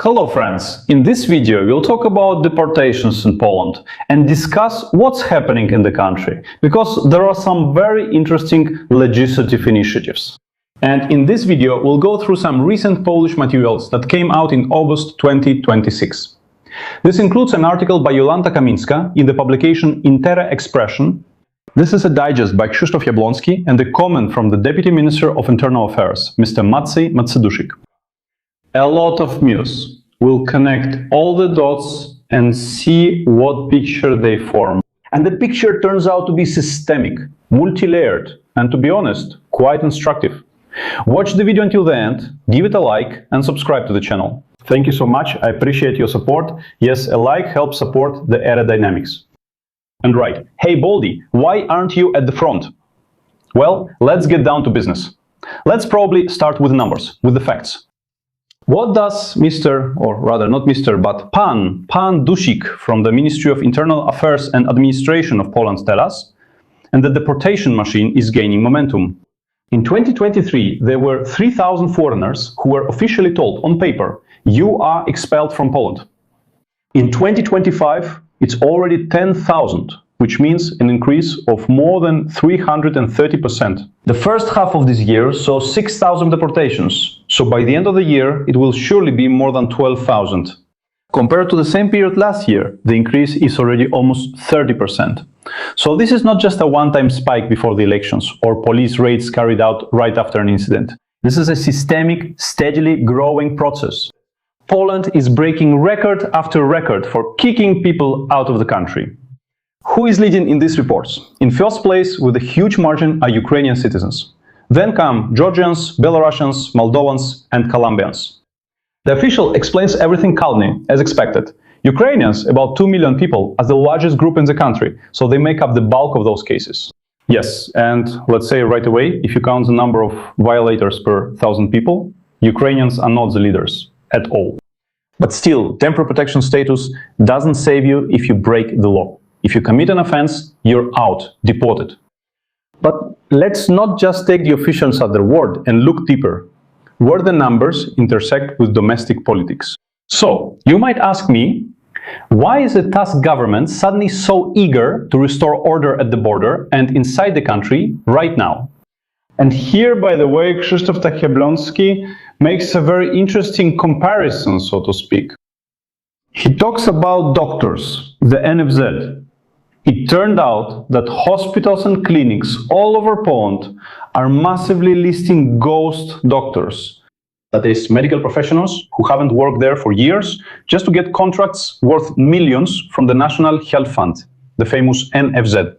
Hello friends! In this video we'll talk about deportations in Poland and discuss what's happening in the country, because there are some very interesting legislative initiatives. And in this video we'll go through some recent Polish materials that came out in August 2026. This includes an article by Jolanta Kamińska in the publication Intere Expression. This is a digest by Krzysztof Jabłoński and a comment from the Deputy Minister of Internal Affairs, Mr. Maciej Matsydusik. A lot of news. We'll connect all the dots and see what picture they form. And the picture turns out to be systemic, multi-layered, and to be honest, quite instructive. Watch the video until the end, give it a like, and subscribe to the channel. Thank you so much, I appreciate your support. Yes, a like helps support the aerodynamics. And right, hey Baldy, why aren't you at the front? Well, let's get down to business. Let's probably start with the numbers, with the facts. What does Mr., or rather not Mr., but Pan Dusik from the Ministry of Internal Affairs and Administration of Poland tell us? And the deportation machine is gaining momentum. In 2023, there were 3,000 foreigners who were officially told on paper, you are expelled from Poland. In 2025, it's already 10,000, which means an increase of more than 330%. The first half of this year saw 6,000 deportations, so by the end of the year it will surely be more than 12,000. Compared to the same period last year, the increase is already almost 30%. So this is not just a one-time spike before the elections or police raids carried out right after an incident. This is a systemic, steadily growing process. Poland is breaking record after record for kicking people out of the country. Who is leading in these reports? In first place, with a huge margin, are Ukrainian citizens. Then come Georgians, Belarusians, Moldovans, and Colombians. The official explains everything calmly, as expected. Ukrainians, about 2 million people, are the largest group in the country, so they make up the bulk of those cases. Yes, and let's say right away, if you count the number of violators per 1,000 people, Ukrainians are not the leaders at all. But still, temporary protection status doesn't save you if you break the law. If you commit an offense, you're out, deported. But let's not just take the officials at their word and look deeper, where the numbers intersect with domestic politics. So, you might ask me, why is the Tusk government suddenly so eager to restore order at the border and inside the country right now? And here, by the way, Krzysztof Jabłoński makes a very interesting comparison, so to speak. He talks about doctors, the NFZ. It turned out that hospitals and clinics all over Poland are massively listing ghost doctors. That is, medical professionals who haven't worked there for years just to get contracts worth millions from the National Health Fund, the famous NFZ.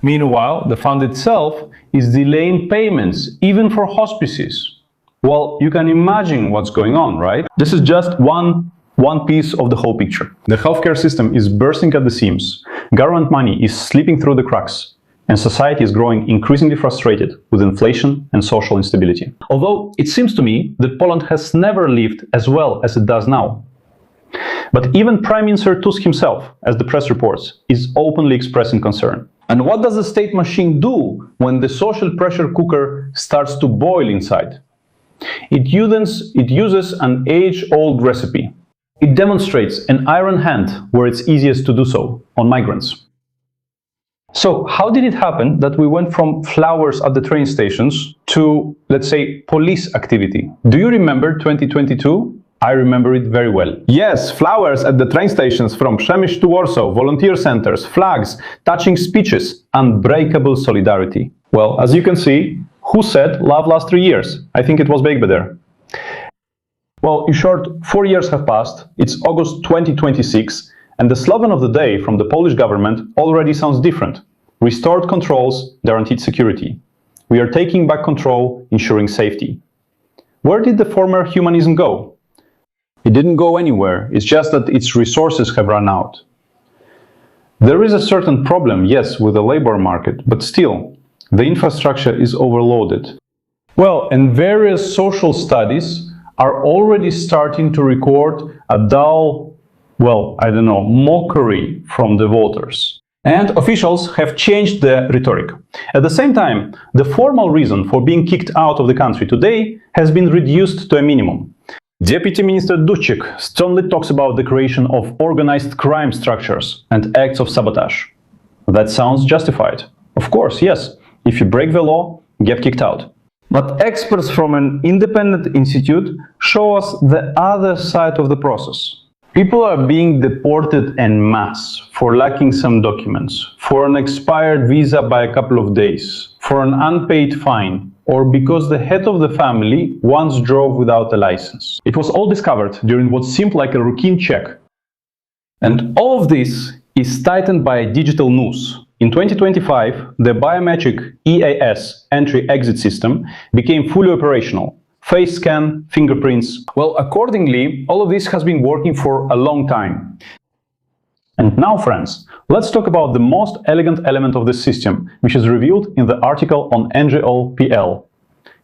Meanwhile, the fund itself is delaying payments, even for hospices. Well, you can imagine what's going on, right? This is just one piece of the whole picture. The healthcare system is bursting at the seams, government money is slipping through the cracks, and society is growing increasingly frustrated with inflation and social instability. Although it seems to me that Poland has never lived as well as it does now. But even Prime Minister Tusk himself, as the press reports, is openly expressing concern. And what does the state machine do when the social pressure cooker starts to boil inside? It uses an age-old recipe. It demonstrates an iron hand where it's easiest to do so, on migrants. So how did it happen that we went from flowers at the train stations to, let's say, police activity? Do you remember 2022? I remember it very well. Yes, flowers at the train stations from Przemyśl to Warsaw, volunteer centers, flags, touching speeches, unbreakable solidarity. Well, as you can see, who said love lasts 3 years? I think it was Begbe there. Well, in short, 4 years have passed, it's August 2026, and the slogan of the day from the Polish government already sounds different. Restored controls, guaranteed security. We are taking back control, ensuring safety. Where did the former humanism go? It didn't go anywhere, it's just that its resources have run out. There is a certain problem, yes, with the labor market, but still, the infrastructure is overloaded. Well, and various social studies are already starting to record a dull, well, I don't know, mockery from the voters. And officials have changed the rhetoric. At the same time, the formal reason for being kicked out of the country today has been reduced to a minimum. Deputy Minister Duchik sternly talks about the creation of organized crime structures and acts of sabotage. That sounds justified. Of course, yes. If you break the law, get kicked out. But experts from an independent institute show us the other side of the process. People are being deported en masse for lacking some documents, for an expired visa by a couple of days, for an unpaid fine, or because the head of the family once drove without a license. It was all discovered during what seemed like a routine check. And all of this is tightened by a digital noose. In 2025, the biometric EAS entry-exit system became fully operational. Face scan, fingerprints. Well, accordingly, all of this has been working for a long time. And now, friends, let's talk about the most elegant element of this system, which is revealed in the article on NGO-PL.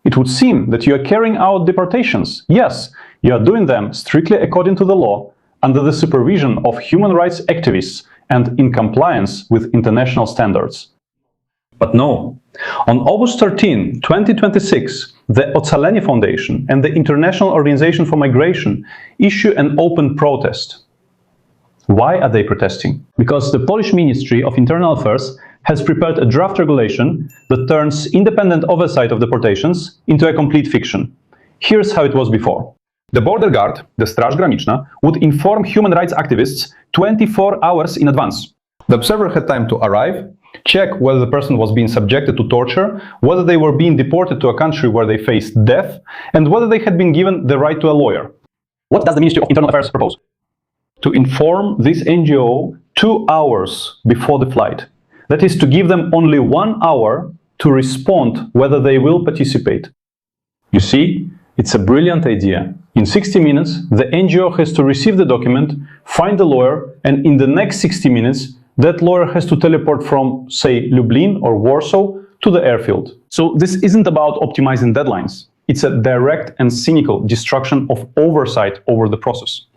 It would seem that you are carrying out deportations. Yes, you are doing them strictly according to the law, under the supervision of human rights activists and in compliance with international standards. But no. On August 13, 2026, the Ocaleni Foundation and the International Organization for Migration issue an open protest. Why are they protesting? Because the Polish Ministry of Internal Affairs has prepared a draft regulation that turns independent oversight of deportations into a complete fiction. Here's how it was before. The border guard, the Straż Graniczna, would inform human rights activists 24 hours in advance. The observer had time to arrive, check whether the person was being subjected to torture, whether they were being deported to a country where they faced death, and whether they had been given the right to a lawyer. What does the Ministry of Internal Affairs propose? To inform this NGO 2 hours before the flight. That is, to give them only 1 hour to respond whether they will participate. You see, it's a brilliant idea. In 60 minutes, the NGO has to receive the document, find the lawyer, and in the next 60 minutes, that lawyer has to teleport from, say, Lublin or Warsaw to the airfield. So this isn't about optimizing deadlines. It's a direct and cynical destruction of oversight over the process.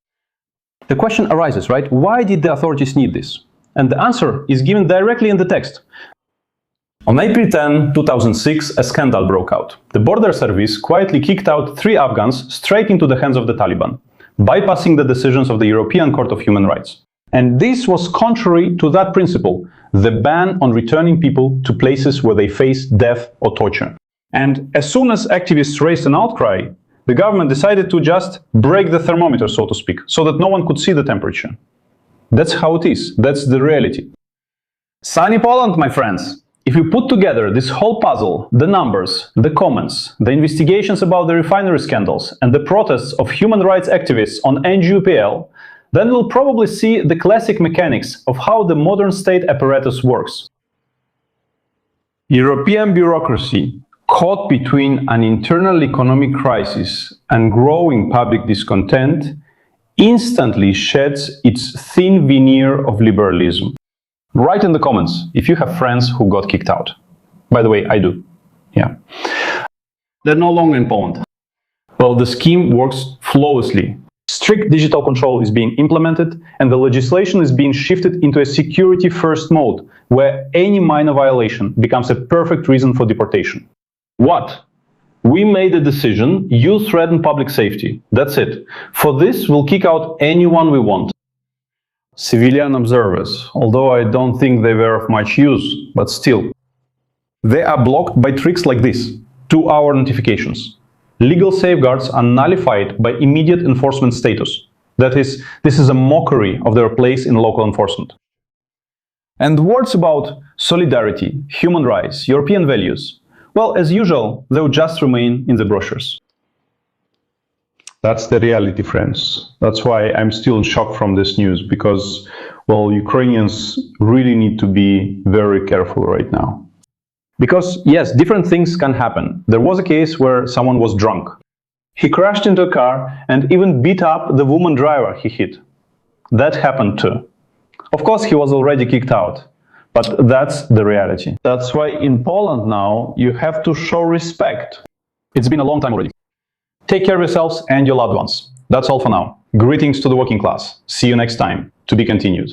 The question arises, right? Why did the authorities need this? And the answer is given directly in the text. On April 10, 2006, a scandal broke out. The border service quietly kicked out 3 Afghans straight into the hands of the Taliban, bypassing the decisions of the European Court of Human Rights. And this was contrary to that principle, the ban on returning people to places where they face death or torture. And as soon as activists raised an outcry, the government decided to just break the thermometer, so to speak, so that no one could see the temperature. That's how it is. That's the reality. Sunny Poland, my friends! If you put together this whole puzzle, the numbers, the comments, the investigations about the refinery scandals, and the protests of human rights activists on NGO-PL, then we'll probably see the classic mechanics of how the modern state apparatus works. European bureaucracy, caught between an internal economic crisis and growing public discontent, instantly sheds its thin veneer of liberalism. Write in the comments if you have friends who got kicked out. By the way, I do. Yeah. They're no longer in Poland. Well, the scheme works flawlessly. Strict digital control is being implemented, and the legislation is being shifted into a security-first mode, where any minor violation becomes a perfect reason for deportation. What? We made a decision, you threaten public safety. That's it. For this, we'll kick out anyone we want. Civilian observers, although I don't think they were of much use, but still. They are blocked by tricks like this: 2-hour notifications. Legal safeguards are nullified by immediate enforcement status. That is, this is a mockery of their place in local enforcement. And words about solidarity, human rights, European values, well, as usual, they'll just remain in the brochures. That's the reality, friends. That's why I'm still in shock from this news, because, well, Ukrainians really need to be very careful right now. Because, yes, different things can happen. There was a case where someone was drunk. He crashed into a car and even beat up the woman driver he hit. That happened too. Of course, he was already kicked out. But that's the reality. That's why in Poland now you have to show respect. It's been a long time already. Take care of yourselves and your loved ones. That's all for now. Greetings to the working class. See you next time. To be continued.